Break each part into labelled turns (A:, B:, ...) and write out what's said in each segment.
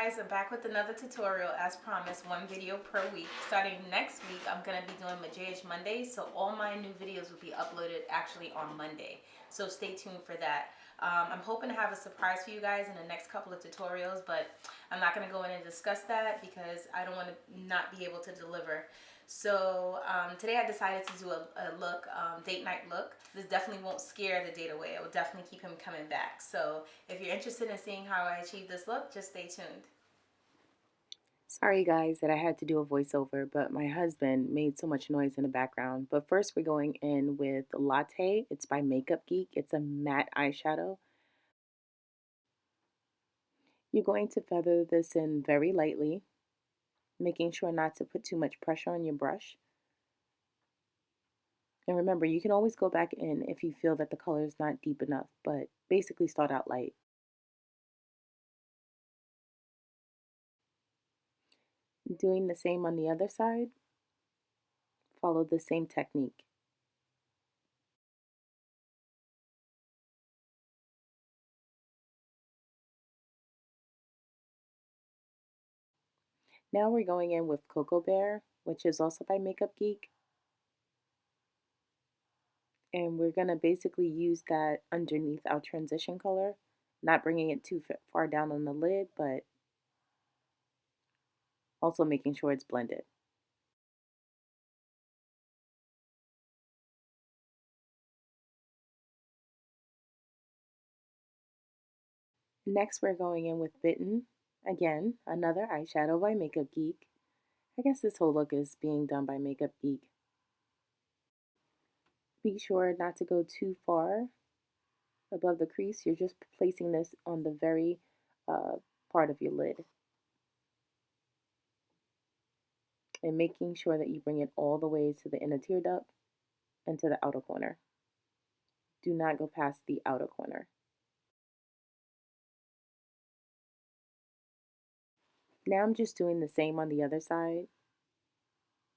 A: guys, I'm back with another tutorial as promised, one video per week. Starting next week, I'm going to be doing Majay's Monday, so all my new videos will be uploaded actually on Monday. So stay tuned for that. I'm hoping to have a surprise for you guys in the next couple of tutorials, but I'm not going to go in and discuss that because I don't want to not be able to deliver. So today I decided to do a look, date night look. This definitely won't scare the date away. It will definitely keep him coming back. So if you're interested in seeing how I achieve this look, just stay tuned.
B: Sorry guys that I had to do a voiceover, but my husband made so much noise in the background. But first we're going in with Latte. It's by Makeupgeek. It's a matte eyeshadow. You're going to feather this in very lightly, making sure not to put too much pressure on your brush. And remember, you can always go back in if you feel that the color is not deep enough, but basically start out light. Doing the same on the other side, follow the same technique. Now we're going in with Cocoa Bear, which is also by Makeupgeek. And we're going to basically use that underneath our transition color, not bringing it too far down on the lid, but also making sure it's blended. Next, we're going in with Bitten. Again, another eyeshadow by Makeupgeek. I guess this whole look is being done by Makeupgeek. Be sure not to go too far above the crease. You're just placing this on the very part of your lid. And making sure that you bring it all the way to the inner tear duct and to the outer corner. Do not go past the outer corner. Now I'm just doing the same on the other side.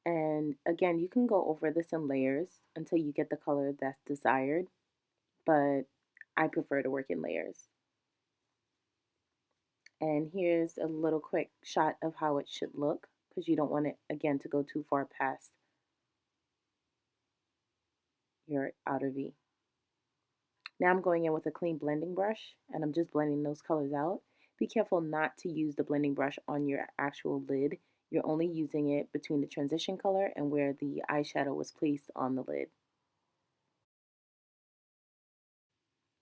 B: And again, you can go over this in layers until you get the color that's desired, but I prefer to work in layers. And here's a little quick shot of how it should look because you don't want it, again, to go too far past your outer V. Now I'm going in with a clean blending brush and I'm just blending those colors out. Be careful not to use the blending brush on your actual lid. You're only using it between the transition color and where the eyeshadow was placed on the lid.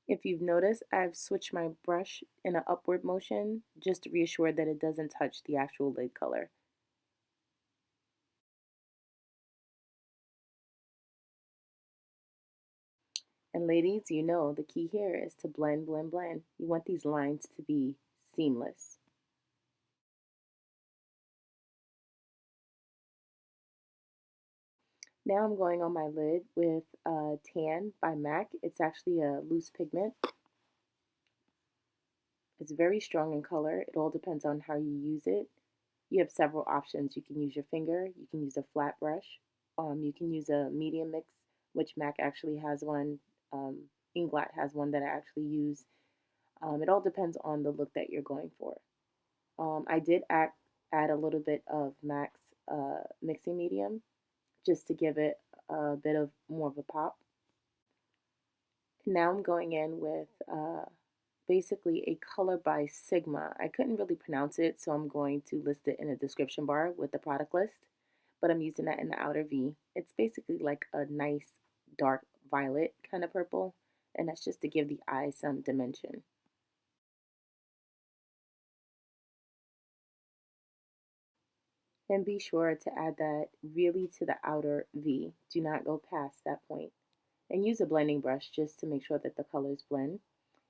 B: If you've noticed, I've switched my brush in an upward motion just to reassure that it doesn't touch the actual lid color. And ladies, you know the key here is to blend, blend, blend. You want these lines to be seamless. Now I'm going on my lid with Tan by MAC. It's actually a loose pigment. It's very strong in color. It all depends on how you use it. You have several options. You can use your finger. You can use a flat brush. You can use a medium mix, which MAC actually has one. Inglot has one that I actually use. It all depends on the look that you're going for. I did add a little bit of MAC's mixing medium just to give it a bit of more of a pop. Now I'm going in with basically a color by Sigma. I couldn't really pronounce it, so I'm going to list it in the description bar with the product list, but I'm using that in the outer V. It's basically like a nice dark violet kind of purple, and that's just to give the eye some dimension. And be sure to add that really to the outer V. Do not go past that point. And use a blending brush just to make sure that the colors blend.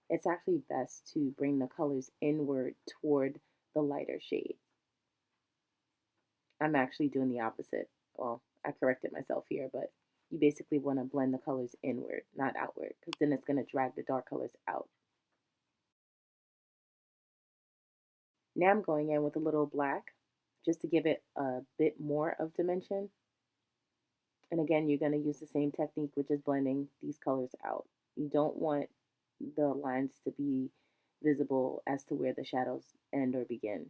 B: It's actually best to bring the colors inward toward the lighter shade. I'm actually doing the opposite. Well, I corrected myself here, but you basically want to blend the colors inward, not outward, because then it's going to drag the dark colors out. Now I'm going in with a little black just to give it a bit more of dimension. And again, you're going to use the same technique, which is blending these colors out. You don't want the lines to be visible as to where the shadows end or begin.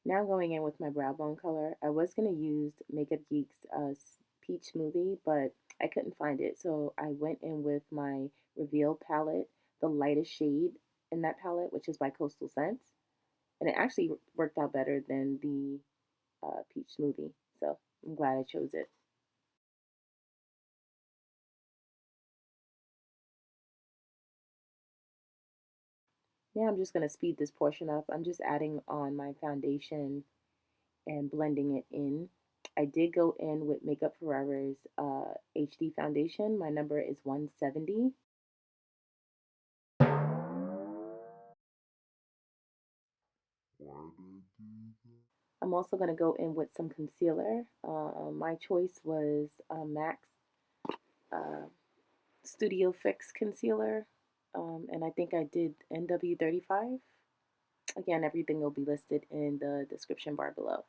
B: Now going in with my brow bone color, I was going to use Makeup Geek's Peach Smoothie, but I couldn't find it. So I went in with my Reveal palette, the lightest shade in that palette, which is by Coastal Scents. And it actually worked out better than the Peach Smoothie. So I'm glad I chose it. Now I'm just going to speed this portion up. I'm just adding on my foundation and blending it in. I did go in with Makeup Forever's HD foundation. My number is 170. I'm also going to go in with some concealer. My choice was MAC's uh, Studio Fix Concealer. And I think I did NW35. Again, everything will be listed in the description bar below.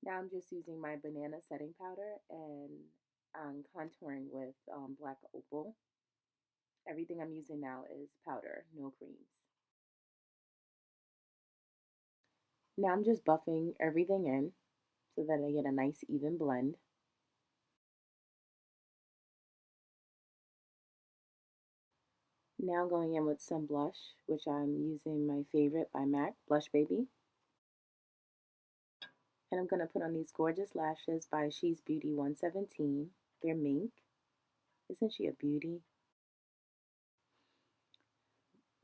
B: Now I'm just using my banana setting powder and I'm contouring with black opal. Everything I'm using now is powder, no creams. Now I'm just buffing everything in so that I get a nice even blend. Now going in with some blush, which I'm using my favorite by MAC, Blush Baby. And I'm going to put on these gorgeous lashes by She's Beauty 117. They're mink. Isn't she a beauty?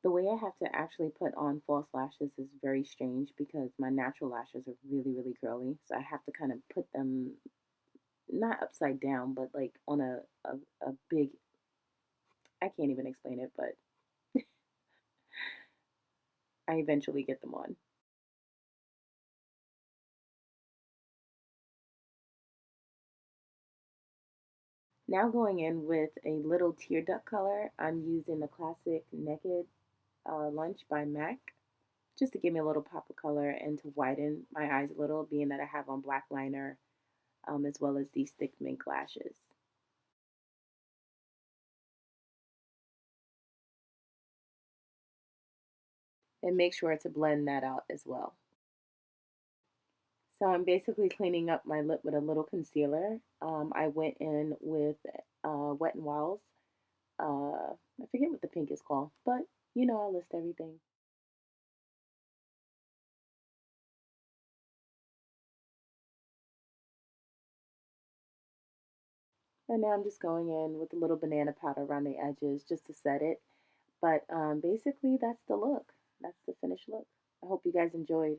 B: The way I have to actually put on false lashes is very strange because my natural lashes are really, really curly. So I have to kind of put them not upside down, but like on a big, I can't even explain it, but I eventually get them on. Now going in with a little tear duct color, I'm using the classic Naked Lunch by MAC just to give me a little pop of color and to widen my eyes a little, being that I have on black liner as well as these thick mink lashes. And make sure to blend that out as well. So I'm basically cleaning up my lip with a little concealer. I went in with Wet n Wild's. I forget what the pink is called, but you know I'll list everything. And now I'm just going in with a little banana powder around the edges just to set it. But basically, that's the look. That's the finished look. I hope you guys enjoyed.